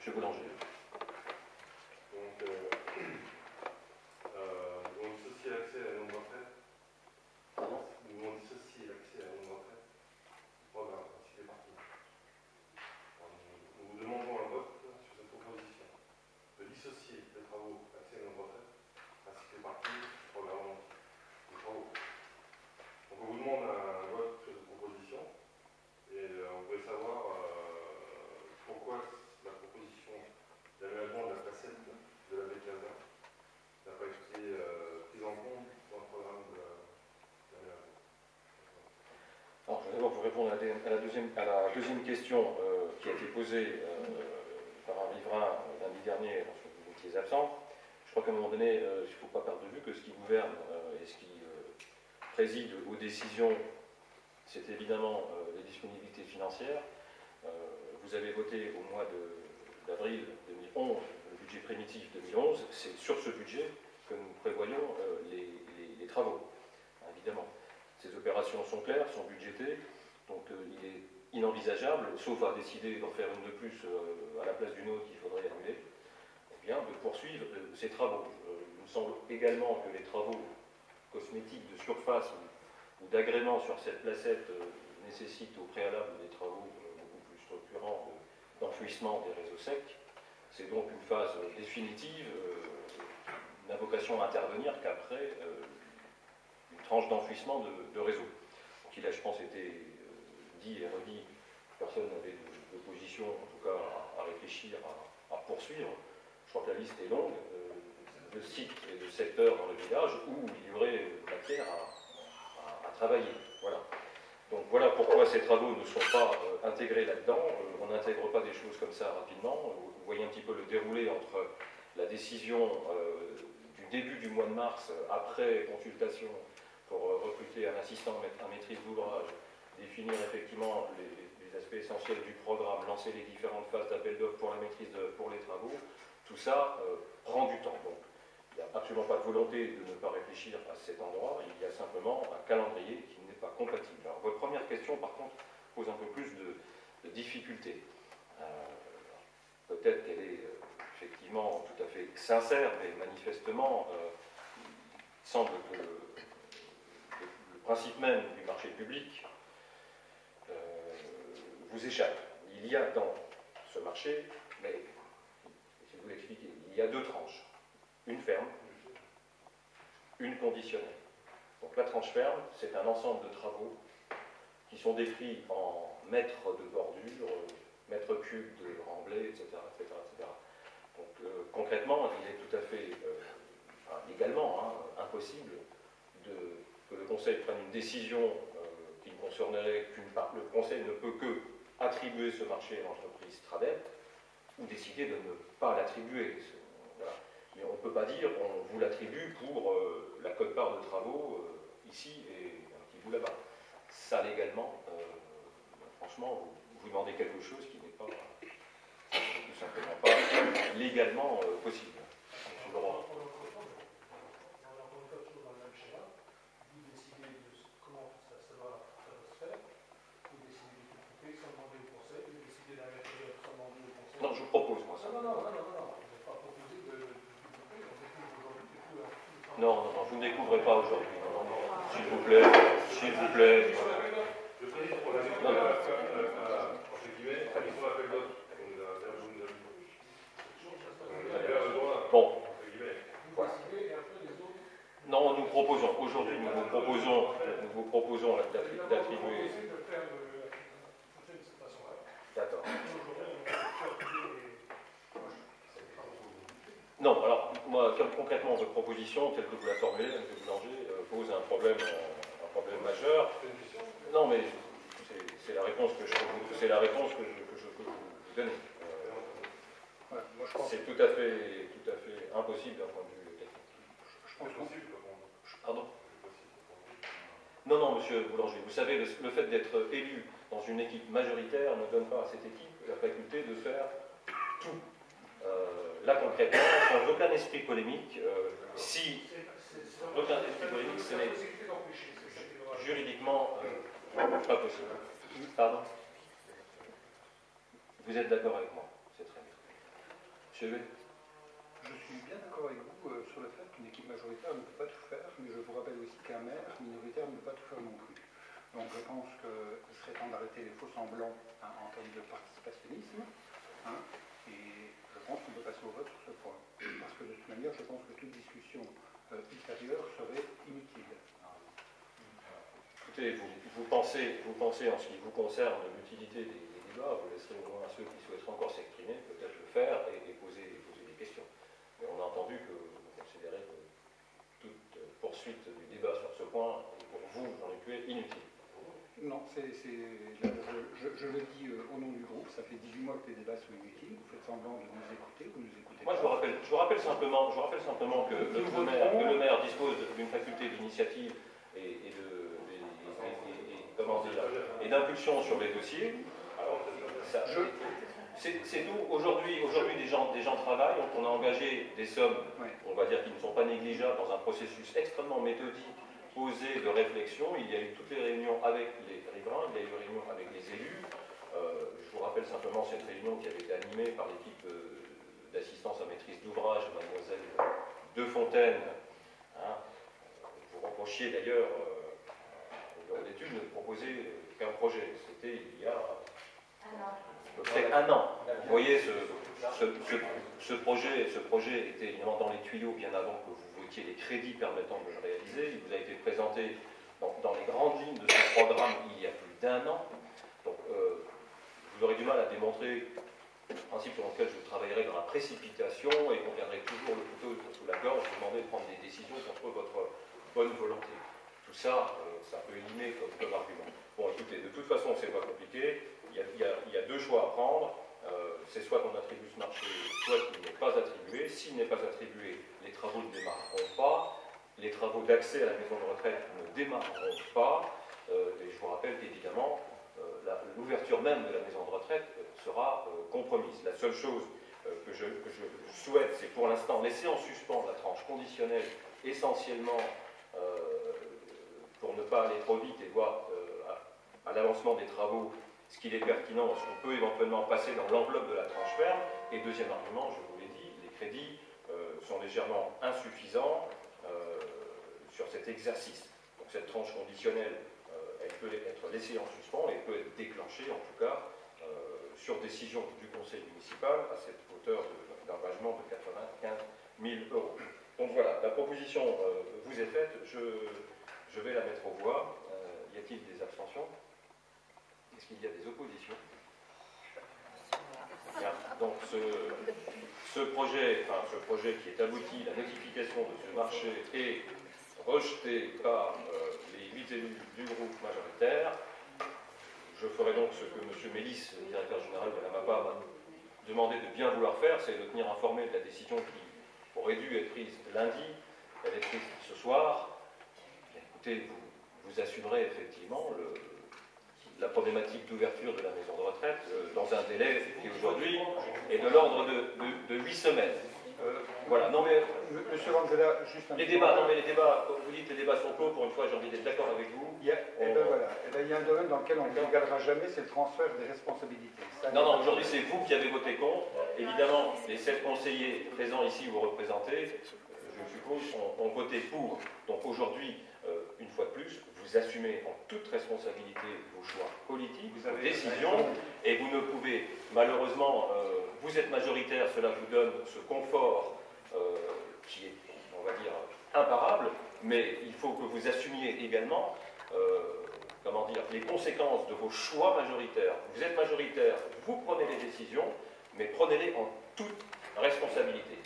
Monsieur Boulanger. Donc, on dissocie l'accès à la non retraite. Pardon? On dissocie l'accès à la non retraite du programme, ainsi que les parties. Nous vous demandons un vote sur cette proposition de dissocier les travaux accès à la non retraite ainsi que les parties du programme des travaux. Donc, on vous demande un vote sur cette proposition et on voudrait savoir pourquoi la proposition d'aménagement de la facette de la B15 n'a pas été prise en compte dans le programme d'aménagement. Alors, je vais d'abord vous répondre à la deuxième question qui a été posée par un riverain lundi dernier lorsque vous étiez absent. Je crois qu'à un moment donné, il ne faut pas perdre de vue que ce qui gouverne et ce qui préside aux décisions, c'est évidemment les disponibilités financières. Vous avez voté au mois d'avril 2011 le budget primitif 2011. C'est sur ce budget que nous prévoyons les travaux, évidemment. Ces opérations sont claires, sont budgétées, donc il est inenvisageable, sauf à décider d'en faire une de plus à la place d'une autre qu'il faudrait annuler, eh bien, de poursuivre ces travaux. Il me semble également que les travaux cosmétiques de surface ou d'agrément sur cette placette nécessitent au préalable des travaux beaucoup plus structurants d'enfouissement des réseaux secs. C'est donc une phase définitive, n'a vocation à intervenir qu'après une tranche d'enfouissement de réseau. Donc il a, je pense, été dit et redit, personne n'avait de position, en tout cas, à réfléchir, à poursuivre. Je crois que la liste est longue de sites et de secteurs dans le village où il y aurait matière à travailler. Voilà. Donc voilà pourquoi ces travaux ne sont pas intégrés là-dedans. On n'intègre pas des choses comme ça rapidement. Vous voyez un petit peu le déroulé entre la décision du début du mois de mars, après consultation pour recruter un assistant à maîtrise d'ouvrage, définir effectivement les aspects essentiels du programme, lancer les différentes phases d'appel d'offres pour la maîtrise pour les travaux. Tout ça prend du temps. Donc, il n'y a absolument pas de volonté de ne pas réfléchir à cet endroit, il y a simplement un calendrier qui n'est pas compatible. Alors, votre première question, par contre, pose un peu plus de difficultés. Peut-être qu'elle est effectivement tout à fait sincère, mais manifestement, il semble que le principe même du marché public vous échappe. Il y a dans ce marché, mais je vais vous l'expliquer, il y a deux tranches. Une ferme, une conditionnelle. Donc la tranche ferme, c'est un ensemble de travaux qui sont décrits en mètres de bordure, mètres cubes de remblai, etc. etc., etc. Donc concrètement, il est tout à fait, légalement, impossible que le Conseil prenne une décision qui ne concernerait qu'une part. Le Conseil ne peut que attribuer ce marché à l'entreprise Tradep ou décider de ne pas l'attribuer. Voilà. Mais on ne peut pas dire on vous l'attribue pour la quote-part de travaux ici et un petit bout là-bas. Ça, légalement, franchement, vous demandez quelque chose qui n'est pas, tout simplement pas légalement possible. Non, je propose, moi, ça. Non, vous ne découvrez pas aujourd'hui. S'il vous plaît, s'il vous plaît. Je précise pour la lecture, entre guillemets, la mission d'appel d'offres. Bon. Voilà. Non, nous proposons, aujourd'hui, nous vous proposons d'attribuer. D'accord. Non, alors, moi, concrètement, votre proposition, telle que vous la formulez, M. Boulanger, pose un problème majeur. Non, mais c'est la réponse que je peux vous donner. C'est tout à fait impossible d'un point de vue technique. Je pense possible. Pardon? Non, monsieur Boulanger, vous savez, le fait d'être élu dans une équipe majoritaire ne donne pas à cette équipe la faculté de faire tout. Là, concrètement, sans aucun esprit polémique, aucun esprit polémique, ce n'est juridiquement pas possible. Pardon? Vous êtes d'accord avec moi? C'est très bien. Monsieur Huet. Je suis bien d'accord avec vous sur le fait qu'une équipe majoritaire ne peut pas tout faire, mais je vous rappelle aussi qu'un maire minoritaire ne peut pas tout faire non plus. Donc je pense qu'il serait temps d'arrêter les faux semblants en termes de participationnisme, hein, et je pense qu'on peut passer au vote sur ce point. Parce que de toute manière, je pense que toute discussion ultérieure serait inutile. Écoutez, vous pensez en ce qui vous concerne l'utilité des débats, vous laisserez au moins ceux qui souhaiteraient encore s'exprimer peut-être le faire et poser des questions. Mais on a entendu que vous considérez que toute poursuite du débat sur ce point est pour vous, Jean-Luc Huet, inutile. Non, je le dis au nom du groupe, ça fait 18 mois que les débats sont inutiles, vous faites semblant de nous écouter, vous nous écoutez Moi, pas. je vous rappelle simplement que le maire dispose d'une faculté d'initiative et d'impulsion sur les dossiers. C'est nous, aujourd'hui des gens travaillent, on a engagé des sommes, on va dire, qui ne sont pas négligeables dans un processus extrêmement méthodique, posé de réflexion. Il y a eu toutes les réunions avec les riverains, il y a eu des réunions avec les élus. Je vous rappelle simplement cette réunion qui avait été animée par l'équipe d'assistance à maîtrise d'ouvrage, mademoiselle De Fontaine. Hein, vous reprochiez d'ailleurs au bureau d'études de proposer qu'un projet. C'était il y a peut-être un an. Vous voyez, ce projet était évidemment dans les tuyaux bien avant que vous votiez les crédits permettant de le réaliser. Il vous a été présenté dans les grandes lignes de ce programme il y a plus d'1 an. Donc, vous aurez du mal à démontrer le principe sur lequel je travaillerai dans la précipitation et qu'on viendrait toujours le couteau sous la gorge, demander de prendre des décisions contre votre bonne volonté. Tout ça, ça peut éliminer comme argument. Bon, écoutez, de toute façon, c'est pas compliqué. Il y a 2 choix à prendre. C'est soit qu'on attribue ce marché, soit qu'il n'est pas attribué. S'il n'est pas attribué, les travaux ne démarreront pas. Les travaux d'accès à la maison de retraite ne démarreront pas. Et je vous rappelle qu'évidemment, l'ouverture même de la maison de retraite sera compromise. La seule chose que je souhaite, c'est pour l'instant laisser en suspens la tranche conditionnelle, essentiellement pour ne pas aller trop vite et voir à l'avancement des travaux ce qu'il est pertinent, ce qu'on peut éventuellement passer dans l'enveloppe de la tranche ferme. Et deuxième argument, je vous l'ai dit, les crédits sont légèrement insuffisants sur cet exercice. Donc cette tranche conditionnelle, elle peut être laissée en suspens et peut être déclenchée, en tout cas, sur décision du conseil municipal à cette hauteur d'engagement de 95 000 €. Donc voilà, la proposition vous est faite, je vais la mettre aux voix. Y a-t-il des abstentions? Est-ce qu'il y a des oppositions? Bien. Donc ce projet qui est abouti, la notification de ce marché est rejeté par les 8 élus du groupe majoritaire. Je ferai donc ce que M. Mélis, le directeur général de la MAPA, m'a demandé de bien vouloir faire, c'est de tenir informé de la décision qui aurait dû être prise lundi, elle est prise ce soir. Écoutez, vous assumerez effectivement la problématique d'ouverture de la maison de retraite dans un délai qui aujourd'hui est de l'ordre de 8 semaines. Voilà, non mais... Monsieur Lanzella, juste un les débats, non mais les débats, vous dites que les débats sont clos, pour une fois j'ai envie d'être d'accord avec vous. Il y a un domaine dans lequel on ne égalera jamais, c'est le transfert des responsabilités. Non, aujourd'hui c'est vous qui avez voté contre. Évidemment, les 7 conseillers présents ici, vous représentez, je suppose, ont voté pour. Donc aujourd'hui, une fois de plus, vous assumez en toute responsabilité vos choix politiques, vos décisions, et vous ne pouvez, malheureusement, vous êtes majoritaire, cela vous donne ce confort qui est, on va dire, imparable, mais il faut que vous assumiez également, comment dire, les conséquences de vos choix majoritaires. Vous êtes majoritaire, vous prenez les décisions, mais prenez-les en toute responsabilité.